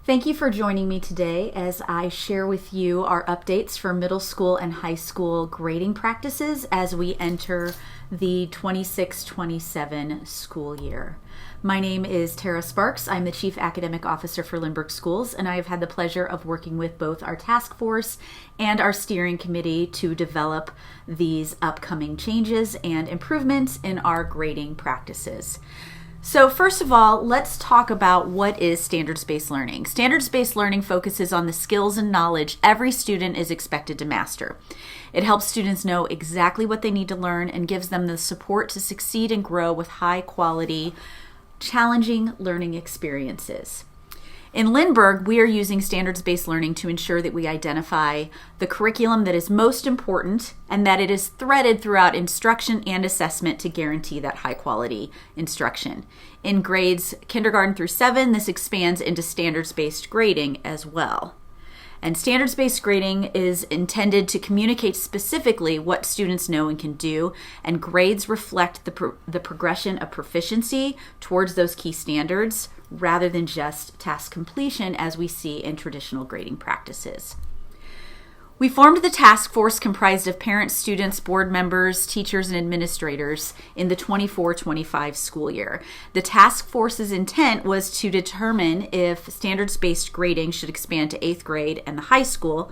Thank you for joining me today as I share with you our updates for middle school and high school grading practices as we enter the 26-27 school year. My name is Tara Sparks. I'm the Chief Academic Officer for Lindbergh Schools, and I have had the pleasure of working with both our task force and our steering committee to develop these upcoming changes and improvements in our grading practices. So first of all, let's talk about what is standards-based learning. Standards-based learning focuses on the skills and knowledge every student is expected to master. It helps students know exactly what they need to learn and gives them the support to succeed and grow with high-quality, challenging learning experiences. In Lindbergh, we are using standards-based learning to ensure that we identify the curriculum that is most important and that it is threaded throughout instruction and assessment to guarantee that high-quality instruction. In grades kindergarten through 7, this expands into standards-based grading as well. And standards-based grading is intended to communicate specifically what students know and can do, and grades reflect the progression of proficiency towards those key standards rather than just task completion as we see in traditional grading practices. We formed the task force comprised of parents, students, board members, teachers, and administrators in the 24-25 school year. The task force's intent was to determine if standards-based grading should expand to 8th grade and the high school.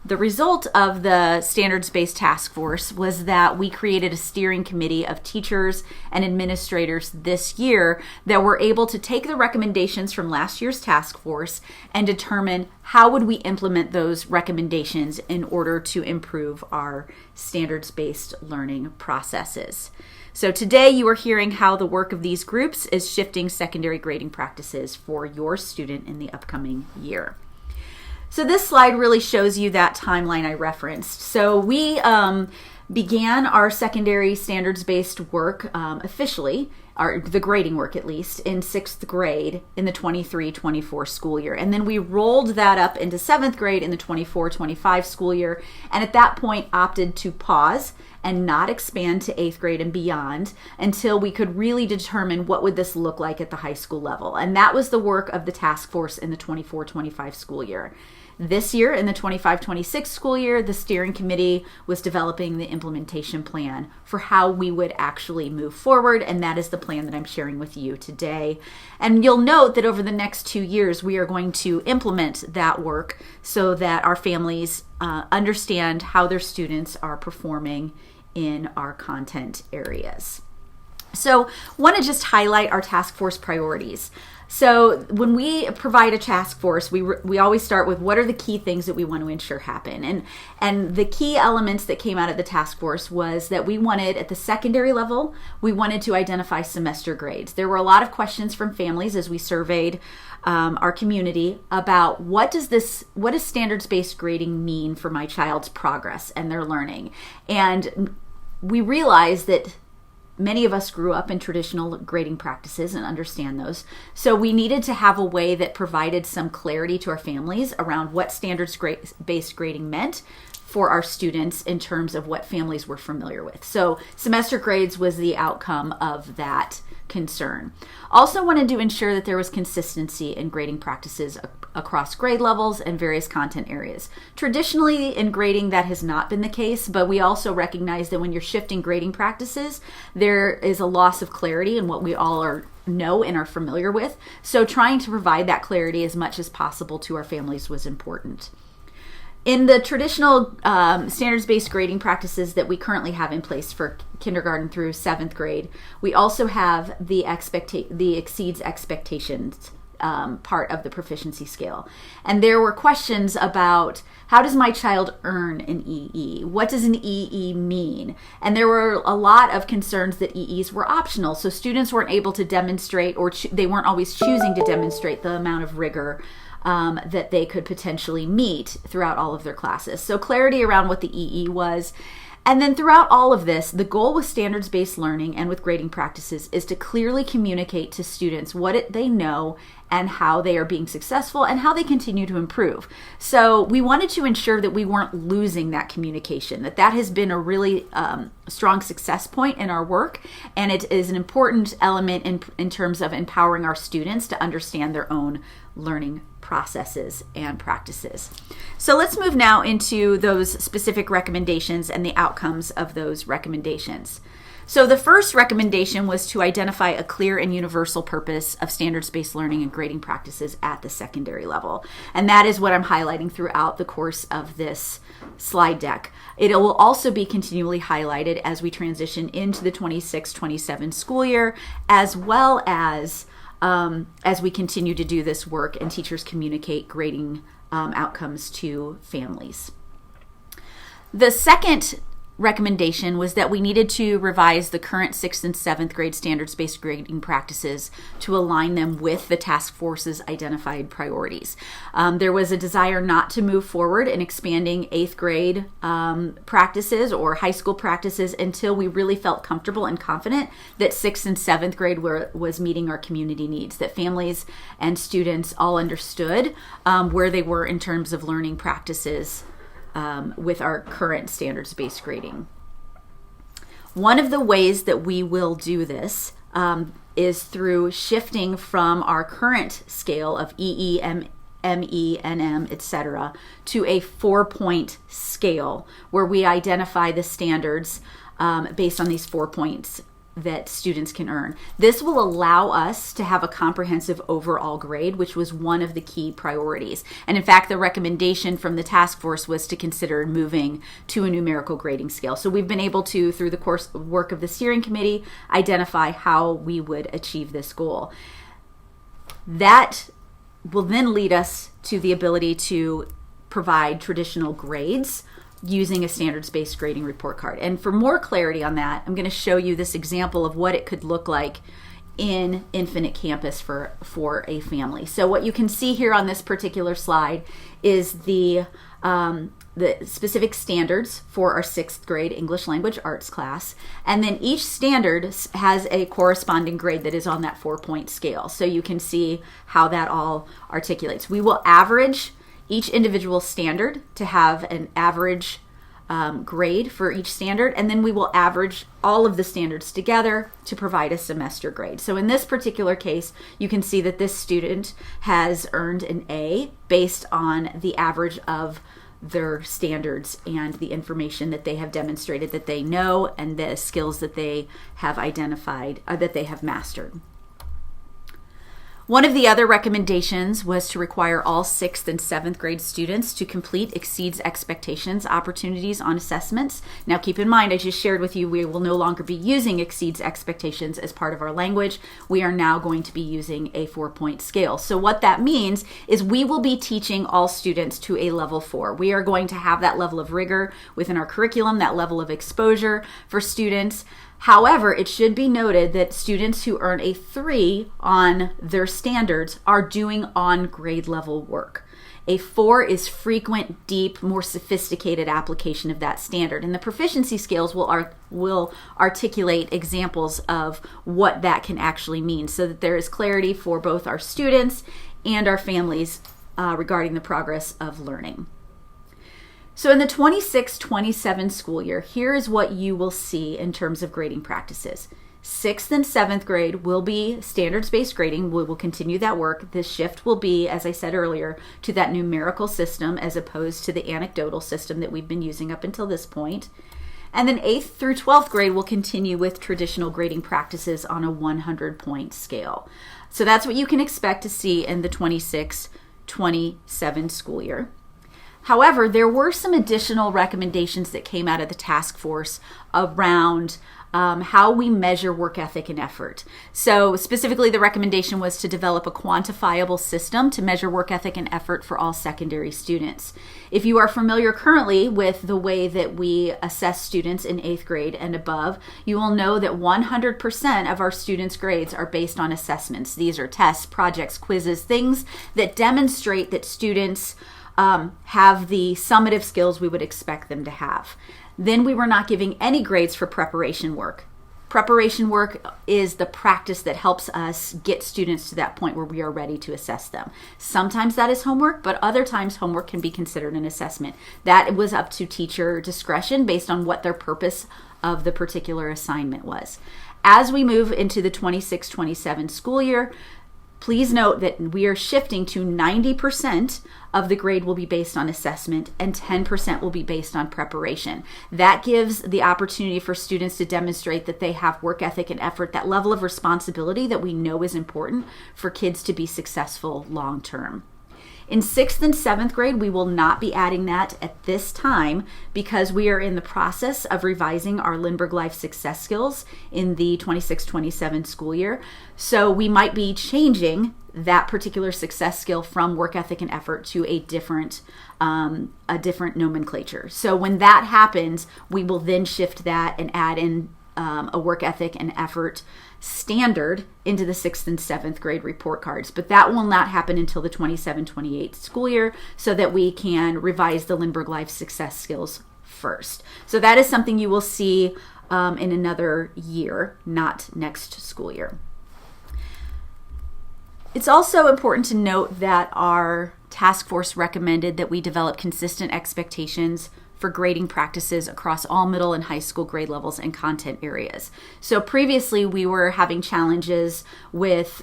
The result of the standards-based task force was that we created a steering committee of teachers and administrators this year that were able to take the recommendations from last year's task force and determine how would we implement those recommendations in order to improve our standards-based learning processes. So today you are hearing how the work of these groups is shifting secondary grading practices for your student in the upcoming year. So this slide really shows you that timeline I referenced. So we began our secondary standards-based work officially, the grading work at least, in 6th grade in the 23-24 school year. And then we rolled that up into 7th grade in the 24-25 school year, and at that point opted to pause and not expand to 8th grade and beyond until we could really determine what would this look like at the high school level. And that was the work of the task force in the 24-25 school year. This year, in the 25-26 school year, the steering committee was developing the implementation plan for how we would actually move forward, and that is the plan that I'm sharing with you today. And you'll note that over the next 2 years, we are going to implement that work so that our families understand how their students are performing in our content areas. So I want to just highlight our task force priorities. So when we provide a task force, we always start with what are the key things that we want to ensure happen. And the key elements that came out of the task force was that we wanted, at the secondary level, we wanted to identify semester grades. There were a lot of questions from families as we surveyed our community about what does standards-based grading mean for my child's progress and their learning. And we realized that many of us grew up in traditional grading practices and understand those. So we needed to have a way that provided some clarity to our families around what standards-based grading meant for our students in terms of what families were familiar with. So semester grades was the outcome of that concern. Also wanted to ensure that there was consistency in grading practices across grade levels and various content areas. Traditionally in grading that has not been the case, but we also recognize that when you're shifting grading practices, there is a loss of clarity in what we all know and are familiar with. So trying to provide that clarity as much as possible to our families was important. In the traditional standards-based grading practices that we currently have in place for kindergarten through 7th grade, we also have the exceeds expectations part of the proficiency scale. And there were questions about how does my child earn an EE? What does an EE mean? And there were a lot of concerns that EEs were optional, so students weren't able to demonstrate, or they weren't always choosing to demonstrate the amount of rigor that they could potentially meet throughout all of their classes. So clarity around what the EE was. And then throughout all of this, the goal with standards-based learning and with grading practices is to clearly communicate to students what they know and how they are being successful and how they continue to improve. So we wanted to ensure that we weren't losing that communication, that has been a really strong success point in our work, and it is an important element in terms of empowering our students to understand their own learning processes and practices. So let's move now into those specific recommendations and the outcomes of those recommendations. So the first recommendation was to identify a clear and universal purpose of standards-based learning and grading practices at the secondary level. And that is what I'm highlighting throughout the course of this slide deck. It will also be continually highlighted as we transition into the 26-27 school year, as well as we continue to do this work and teachers communicate grading outcomes to families. The second recommendation was that we needed to revise the current 6th and 7th grade standards-based grading practices to align them with the task force's identified priorities. There was a desire not to move forward in expanding 8th grade practices or high school practices until we really felt comfortable and confident that 6th and 7th grade was meeting our community needs, that families and students all understood where they were in terms of learning practices with our current standards-based grading. One of the ways that we will do this is through shifting from our current scale of EE, ME, NM, etc., to a 4-point scale where we identify the standards based on these 4 points that students can earn. This will allow us to have a comprehensive overall grade, which was one of the key priorities. And in fact, the recommendation from the task force was to consider moving to a numerical grading scale. So we've been able to, through the course work of the steering committee, identify how we would achieve this goal. That will then lead us to the ability to provide traditional grades using a standards-based grading report card. And for more clarity on that, I'm going to show you this example of what it could look like in Infinite Campus for a family. So what you can see here on this particular slide is the specific standards for our 6th grade English Language Arts class. And then each standard has a corresponding grade that is on that 4-point scale. So you can see how that all articulates. We will average each individual standard to have an average grade for each standard, and then we will average all of the standards together to provide a semester grade. So in this particular case, you can see that this student has earned an A based on the average of their standards and the information that they have demonstrated that they know and the skills that they have identified, that they have mastered. One of the other recommendations was to require all 6th and 7th grade students to complete exceeds expectations opportunities on assessments. Now keep in mind, I just shared with you, we will no longer be using exceeds expectations as part of our language. We are now going to be using a 4-point scale. So what that means is we will be teaching all students to a level 4. We are going to have that level of rigor within our curriculum, that level of exposure for students. However, it should be noted that students who earn a 3 on their standards are doing on grade level work. A 4 is frequent, deep, more sophisticated application of that standard. And the proficiency scales will articulate examples of what that can actually mean so that there is clarity for both our students and our families regarding the progress of learning. So in the 26-27 school year, here is what you will see in terms of grading practices. 6th and 7th grade will be standards-based grading. We will continue that work. The shift will be, as I said earlier, to that numerical system as opposed to the anecdotal system that we've been using up until this point. And then 8th through 12th grade will continue with traditional grading practices on a 100-point scale. So that's what you can expect to see in the 26-27 school year. However, there were some additional recommendations that came out of the task force around how we measure work ethic and effort. So specifically, the recommendation was to develop a quantifiable system to measure work ethic and effort for all secondary students. If you are familiar currently with the way that we assess students in 8th grade and above, you will know that 100% of our students' grades are based on assessments. These are tests, projects, quizzes, things that demonstrate that students have the summative skills we would expect them to have. Then we were not giving any grades for preparation work. Preparation work is the practice that helps us get students to that point where we are ready to assess them. Sometimes that is homework, but other times homework can be considered an assessment. That was up to teacher discretion based on what their purpose of the particular assignment was. As we move into the 26-27 school year, Please note that we are shifting to 90% of the grade will be based on assessment and 10% will be based on preparation. That gives the opportunity for students to demonstrate that they have work ethic and effort, that level of responsibility that we know is important for kids to be successful long term. In 6th and 7th grade, we will not be adding that at this time because we are in the process of revising our Lindbergh Life Success Skills in the 26-27 school year. So we might be changing that particular success skill from work ethic and effort to a different nomenclature. So when that happens, we will then shift that and add in a work ethic and effort standard into the 6th and 7th grade report cards. But that will not happen until the 27-28 school year so that we can revise the Lindbergh Life Success Skills first. So that is something you will see in another year, not next school year. It's also important to note that our task force recommended that we develop consistent expectations for grading practices across all middle and high school grade levels and content areas. So previously we were having challenges with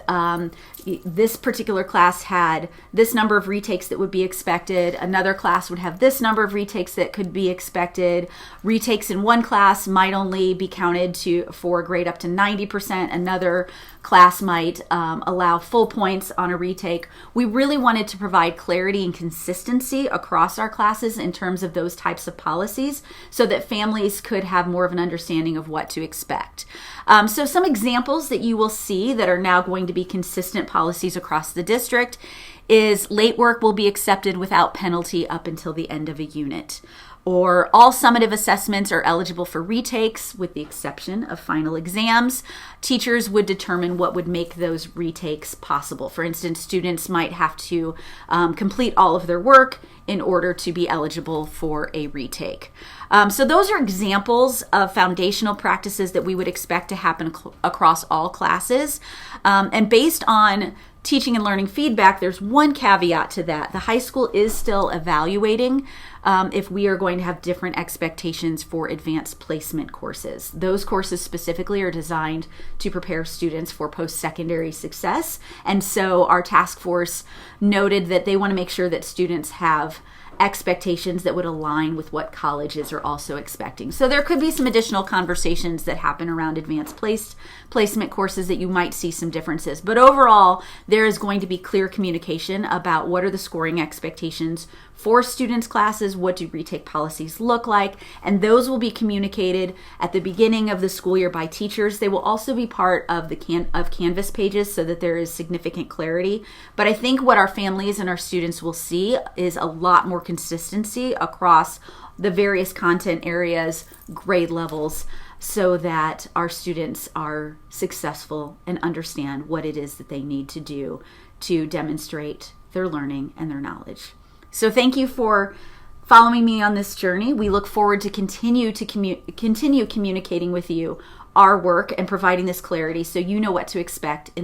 this particular class had this number of retakes that would be expected. Another class would have this number of retakes that could be expected. Retakes in one class might only be counted for a grade up to 90%. Another class might allow full points on a retake. We really wanted to provide clarity and consistency across our classes in terms of those types of policies so that families could have more of an understanding of what to expect. So some examples that you will see that are now going to be consistent policies across the district is late work will be accepted without penalty up until the end of a unit. Or all summative assessments are eligible for retakes with the exception of final exams. Teachers would determine what would make those retakes possible. For instance, students might have to complete all of their work in order to be eligible for a retake. So those are examples of foundational practices that we would expect to happen across all classes. And based on teaching and learning feedback, there's one caveat to that. The high school is still evaluating if we are going to have different expectations for advanced placement courses. Those courses specifically are designed to prepare students for post-secondary success. And so our task force noted that they want to make sure that students have expectations that would align with what colleges are also expecting. So there could be some additional conversations that happen around advanced placement courses that you might see some differences. But overall, there is going to be clear communication about what are the scoring expectations for students' classes, what do retake policies look like, and those will be communicated at the beginning of the school year by teachers. They will also be part of the Canvas pages so that there is significant clarity. But I think what our families and our students will see is a lot more consistency across the various content areas, grade levels, so that our students are successful and understand what it is that they need to do to demonstrate their learning and their knowledge. So thank you for following me on this journey. We look forward to continue communicating with you our work and providing this clarity so you know what to expect in